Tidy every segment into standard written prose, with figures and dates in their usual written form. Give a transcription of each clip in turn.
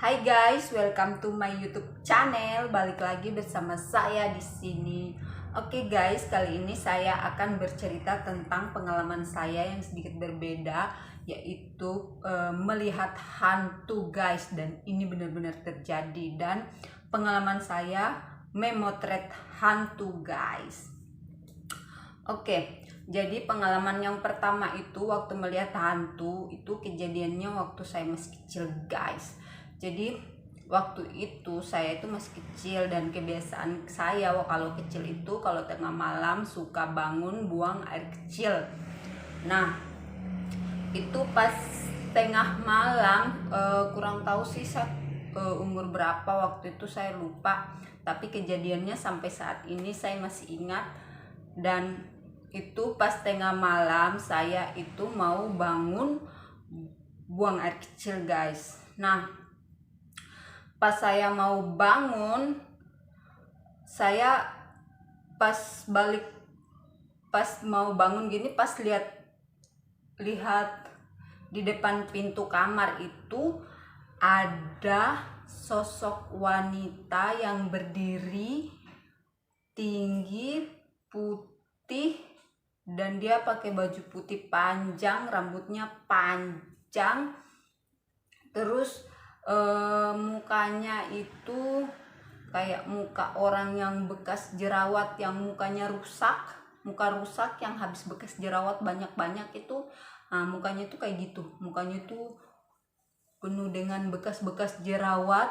Hai guys, welcome to my YouTube channel. Balik lagi bersama saya di sini. Oke guys, kali ini saya akan bercerita tentang pengalaman saya yang sedikit berbeda, yaitu melihat hantu guys. Dan ini benar-benar terjadi, dan pengalaman saya memotret hantu guys. Oke, jadi pengalaman yang pertama itu waktu melihat hantu itu kejadiannya waktu saya masih kecil guys. Jadi waktu itu saya itu masih kecil, dan kebiasaan saya kalau kecil itu kalau tengah malam suka bangun buang air kecil. Nah, itu pas tengah malam, kurang tahu sih saya umur berapa waktu itu, saya lupa. Tapi kejadiannya sampai saat ini saya masih ingat. Dan itu pas tengah malam saya itu mau bangun buang air kecil guys. Nah, pas saya mau bangun, saya pas mau bangun gini, pas lihat di depan pintu kamar itu ada sosok wanita yang berdiri tinggi, putih, dan dia pakai baju putih panjang, rambutnya panjang, terus mukanya itu kayak muka orang yang bekas jerawat, yang mukanya muka rusak yang habis bekas jerawat banyak-banyak itu. Nah, mukanya itu kayak gitu, mukanya itu penuh dengan bekas-bekas jerawat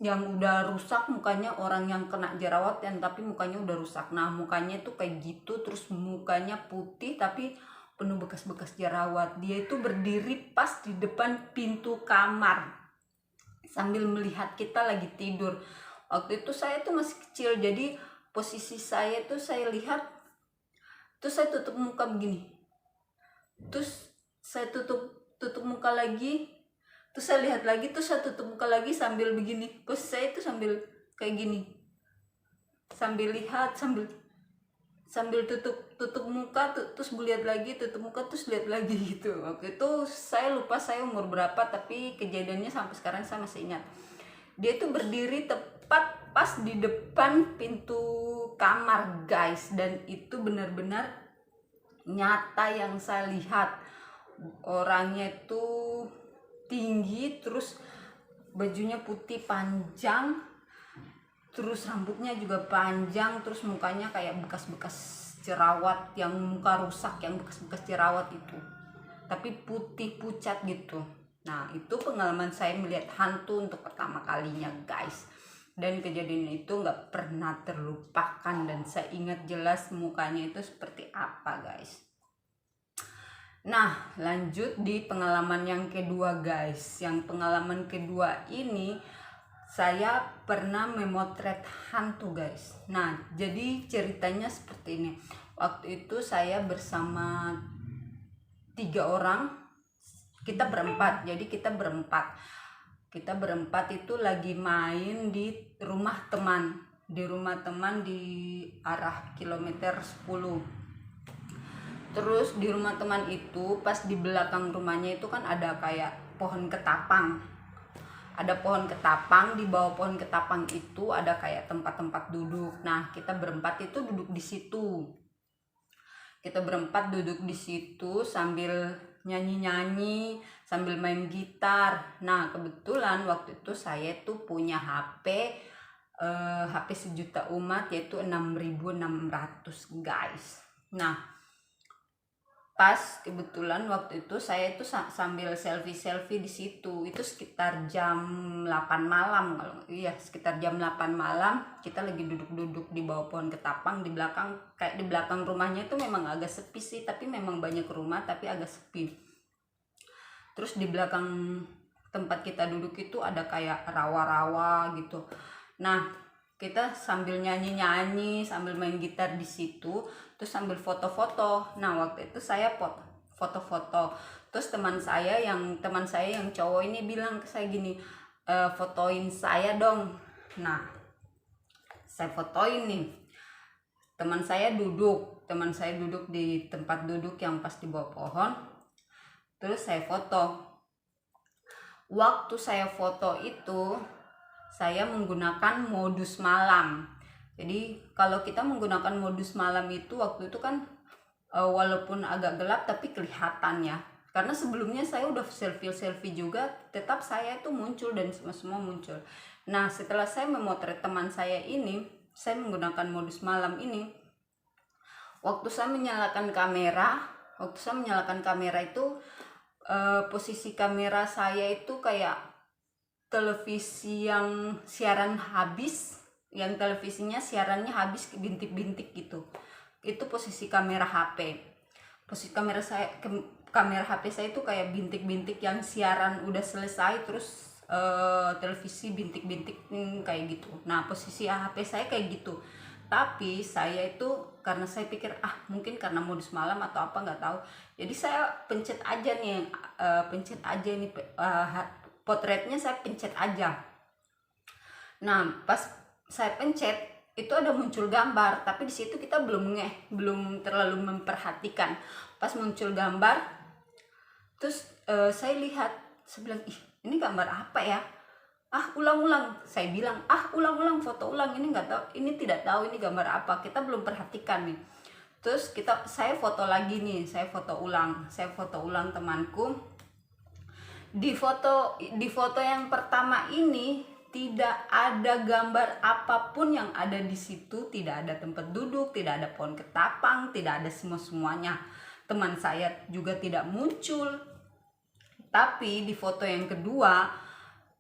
yang udah rusak, mukanya orang yang kena jerawat tapi mukanya udah rusak. Nah, mukanya itu kayak gitu, terus mukanya putih tapi penuh bekas-bekas jerawat. Dia itu berdiri pas di depan pintu kamar sambil melihat kita lagi tidur. Waktu itu saya tuh masih kecil, jadi posisi saya tuh saya lihat, terus saya tutup muka begini, terus saya tutup muka lagi, terus saya lihat lagi, terus saya tutup muka lagi sambil begini. Posisi saya itu sambil kayak gini, sambil lihat, sambil tutup muka, terus lihat lagi, tutup muka, terus lihat lagi gitu. Waktu itu saya lupa saya umur berapa, tapi kejadiannya sampai sekarang saya masih ingat. Dia tuh berdiri tepat pas di depan pintu kamar guys, dan itu benar-benar nyata yang saya lihat. Orangnya itu tinggi, terus bajunya putih panjang, terus rambutnya juga panjang, terus mukanya kayak bekas-bekas jerawat, yang muka rusak yang bekas-bekas jerawat itu, tapi putih pucat gitu. Nah, itu pengalaman saya melihat hantu untuk pertama kalinya guys, dan kejadian itu nggak pernah terlupakan, dan saya ingat jelas mukanya itu seperti apa guys. Nah, lanjut di pengalaman yang kedua guys. Yang pengalaman kedua ini saya pernah memotret hantu guys. Nah, jadi ceritanya seperti ini. Waktu itu saya bersama 3 orang, kita berempat. Jadi kita berempat itu lagi main di rumah teman. Di rumah teman di arah kilometer 10. Terus di rumah teman itu, pas di belakang rumahnya itu kan ada kayak pohon ketapang. Ada pohon ketapang, di bawah pohon ketapang itu ada kayak tempat-tempat duduk. Nah, kita berempat itu duduk di situ. Kita berempat duduk di situ sambil nyanyi-nyanyi, sambil main gitar. Nah, kebetulan waktu itu saya tuh punya HP sejuta umat, yaitu 6600 guys. Nah, pas kebetulan waktu itu saya itu sambil selfie di situ. Itu sekitar jam 8 malam, sekitar jam 8 malam. Kita lagi duduk-duduk di bawah pohon ketapang. Di belakang rumahnya itu memang agak sepi sih, tapi memang banyak rumah tapi agak sepi. Terus di belakang tempat kita duduk itu ada kayak rawa-rawa gitu. Nah, kita sambil nyanyi-nyanyi, sambil main gitar di situ, terus sambil foto-foto. Nah, waktu itu saya foto-foto. Terus teman saya yang cowok ini bilang ke saya gini, fotoin saya dong. Nah, saya fotoin nih. Teman saya duduk di tempat duduk yang pas di bawah pohon. Terus saya foto. waktu saya foto itu saya menggunakan modus malam. Jadi kalau kita menggunakan modus malam itu waktu itu kan walaupun agak gelap tapi kelihatan ya. Karena sebelumnya saya udah selfie juga, tetap saya itu muncul dan semua muncul. Nah, setelah saya memotret teman saya ini, saya menggunakan modus malam ini. Waktu saya menyalakan kamera itu posisi kamera saya itu kayak televisi yang siaran habis, yang televisinya siarannya habis bintik-bintik gitu. Itu posisi kamera HP. Posisi kamera HP saya itu kayak bintik-bintik yang siaran udah selesai terus televisi bintik-bintik kayak gitu. Nah, posisi HP saya kayak gitu. Tapi saya itu karena saya pikir mungkin karena modus malam atau apa nggak tahu. Jadi saya pencet aja nih, potretnya saya pencet aja. Nah, pas saya pencet itu ada muncul gambar, tapi di situ kita belum terlalu memperhatikan. Pas muncul gambar, terus saya lihat, saya bilang, ini gambar apa ya? Ulang-ulang, saya bilang, ulang-ulang, foto ulang, ini nggak tahu, ini tidak tahu ini gambar apa, kita belum perhatikan nih. Terus saya foto lagi nih, saya foto ulang temanku. Di foto yang pertama ini tidak ada gambar apapun yang ada di situ, tidak ada tempat duduk, tidak ada pohon ketapang, tidak ada semuanya. Teman saya juga tidak muncul. Tapi di foto yang kedua,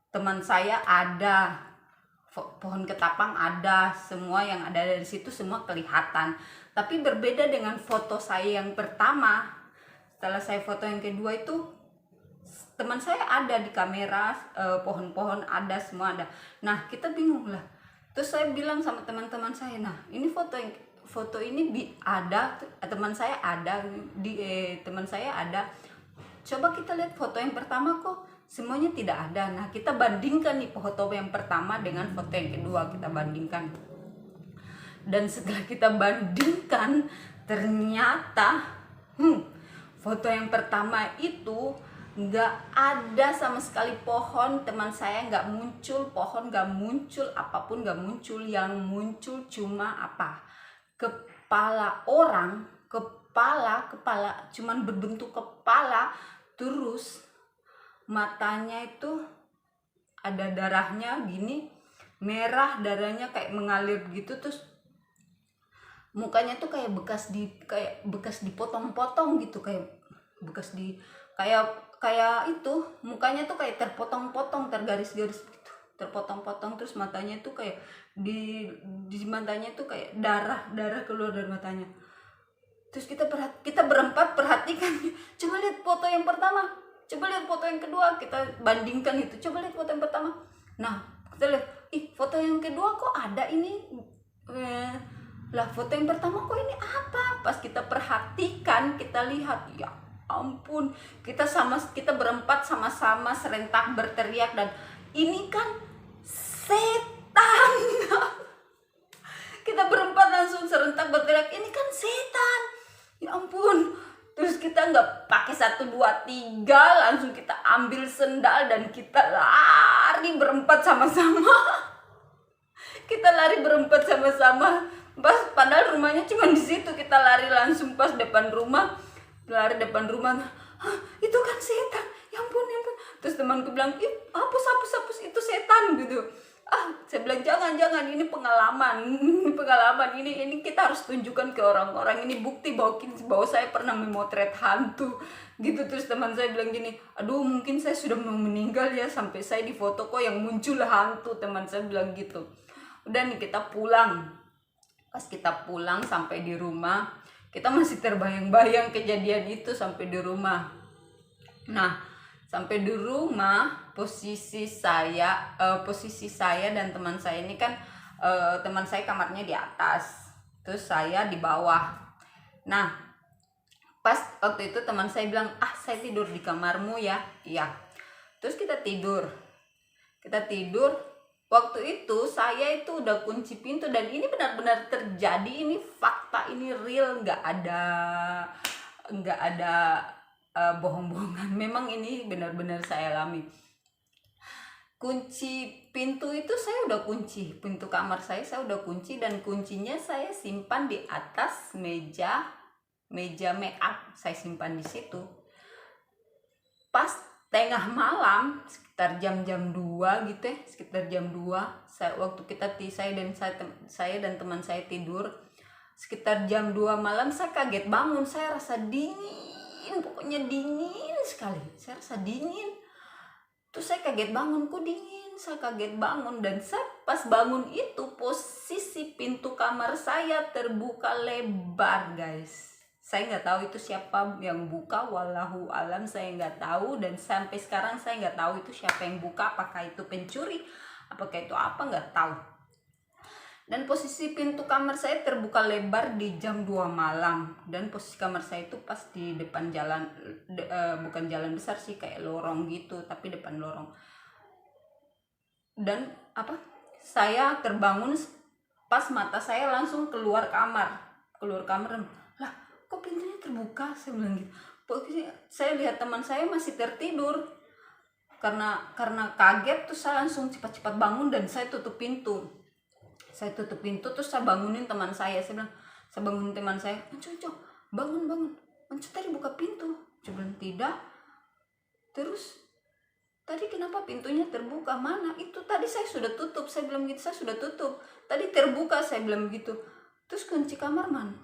teman saya ada, pohon ketapang ada, semua yang ada di situ semua kelihatan. Tapi berbeda dengan foto saya yang pertama. Setelah saya foto yang kedua itu teman saya ada di kamera, pohon-pohon ada, semua ada. Nah, kita bingung lah. Terus saya bilang sama teman-teman saya, nah ini foto ini ada, teman saya ada, teman saya ada. Coba kita lihat foto yang pertama kok semuanya tidak ada. Nah, kita bandingkan nih foto yang pertama dengan foto yang kedua, kita bandingkan. Dan setelah kita bandingkan, ternyata foto yang pertama itu nggak ada sama sekali pohon, teman saya nggak muncul, pohon nggak muncul, apapun nggak muncul. Yang muncul cuma kepala orang, kepala cuman berbentuk kepala, terus matanya itu ada darahnya gini, merah, darahnya kayak mengalir gitu. Terus mukanya tuh kayak bekas dipotong-potong gitu, kayak bekas di kayak itu, mukanya tuh kayak terpotong-potong, tergaris-garis gitu, terpotong-potong. Terus matanya tuh kayak di matanya tuh kayak darah keluar dari matanya. Terus kita berempat perhatikan, coba lihat foto yang pertama, coba lihat foto yang kedua, kita bandingkan itu, coba lihat foto yang pertama. Nah, kita lihat, foto yang kedua kok ada ini, lah foto yang pertama kok ini apa? Pas kita perhatikan, kita lihat, ya ampun, kita berempat sama-sama serentak berteriak, dan ini kan setan. Kita berempat langsung serentak berteriak, ini kan setan, ya ampun. Terus kita nggak pakai 1, 2, 3, langsung kita ambil sendal dan kita lari berempat sama-sama. Kita lari berempat sama-sama. Padahal rumahnya cuma di situ, kita lari langsung pas depan rumah. Lari depan rumah, itu kan setan, ya ampun. Terus temanku bilang, hapus, itu setan gitu. Saya bilang jangan, ini pengalaman, ini kita harus tunjukkan ke orang-orang, ini bukti bahwa saya pernah memotret hantu gitu. Terus teman saya bilang gini, aduh mungkin saya sudah mau meninggal ya, sampai saya di foto kok yang muncul hantu, teman saya bilang gitu. Udah nih, kita pulang. Pas kita pulang sampai di rumah, kita masih terbayang-bayang kejadian itu sampai di rumah. Nah, sampai di rumah, posisi saya dan teman saya ini kan, teman saya kamarnya di atas, terus saya di bawah. Nah, pas waktu itu teman saya bilang, saya tidur di kamarmu ya. Iya. Terus kita tidur. Waktu itu saya itu udah kunci pintu, dan ini benar-benar terjadi, ini fakta, ini real, nggak ada bohong-bohongan. Memang ini benar-benar saya alami. kunci pintu itu saya udah kunci, pintu kamar saya udah kunci, dan kuncinya saya simpan di atas meja make up, saya simpan di situ. Pas tengah malam sekitar jam-jam 2 gitu ya, sekitar jam 2 waktu saya dan teman saya tidur, sekitar jam 2 malam saya kaget bangun, saya rasa dingin, pokoknya dingin sekali, saya rasa dingin. Terus saya kaget bangun, kok dingin, saya kaget bangun, dan saya pas bangun itu posisi pintu kamar saya terbuka lebar guys. Saya nggak tahu itu siapa yang buka, wallahu alam, saya nggak tahu, dan sampai sekarang saya nggak tahu itu siapa yang buka, apakah itu pencuri, apakah itu apa, nggak tahu. Dan posisi pintu kamar saya terbuka lebar di jam 2 malam, dan posisi kamar saya itu pas di depan jalan, bukan jalan besar sih, kayak lorong gitu, tapi depan lorong. Dan saya terbangun pas mata saya langsung keluar kamar, lah kok pintunya terbuka, saya bilang gitu. Pokoknya saya lihat teman saya masih tertidur, karena kaget. Terus saya langsung cepat-cepat bangun dan saya tutup pintu, terus saya bangunin teman saya. Saya bangunin teman saya, Anco, bangun, Anco tadi buka pintu. Saya bilang tidak. Terus tadi kenapa pintunya terbuka? Mana? Itu tadi saya sudah tutup. Saya bilang gitu, saya sudah tutup. Tadi terbuka, saya bilang gitu. Terus kunci kamarku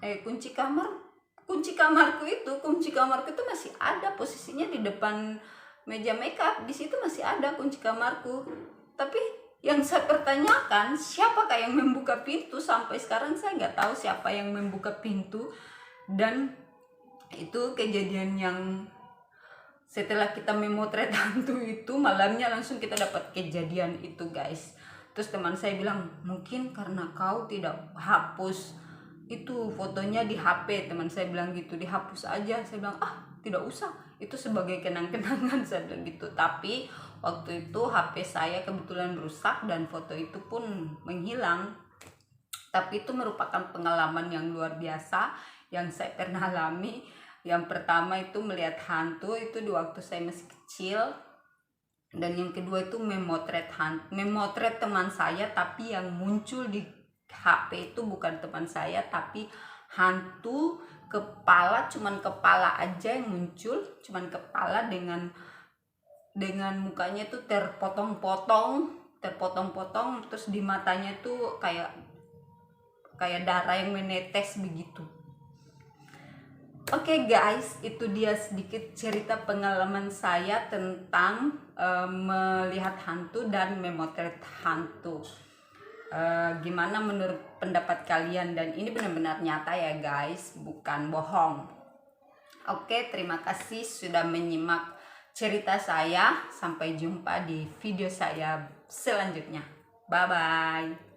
itu masih ada posisinya di depan meja makeup. Di situ masih ada kunci kamarku. Tapi yang saya pertanyakan, siapakah yang membuka pintu? Sampai sekarang saya nggak tahu siapa yang membuka pintu. Dan itu kejadian yang setelah kita memotret hantu itu, malamnya langsung kita dapat kejadian itu guys. Terus teman saya bilang, mungkin karena kau tidak hapus itu fotonya di HP. Teman saya bilang gitu, dihapus aja. Saya bilang, tidak usah, itu sebagai kenang-kenangan, saya bilang gitu. Tapi waktu itu HP saya kebetulan rusak dan foto itu pun menghilang. Tapi itu merupakan pengalaman yang luar biasa yang saya pernah alami. Yang pertama itu melihat hantu itu di waktu saya masih kecil, dan yang kedua itu memotret teman saya, tapi yang muncul di HP itu bukan teman saya, tapi hantu kepala, cuman kepala aja yang muncul, cuman kepala dengan mukanya itu terpotong-potong, terus di matanya tuh kayak darah yang menetes begitu. Oke guys, itu dia sedikit cerita pengalaman saya tentang melihat hantu dan memotret hantu. Gimana menurut pendapat kalian? Dan ini benar-benar nyata ya guys, bukan bohong. Oke, terima kasih sudah menyimak cerita saya. Sampai jumpa di video saya selanjutnya. Bye bye.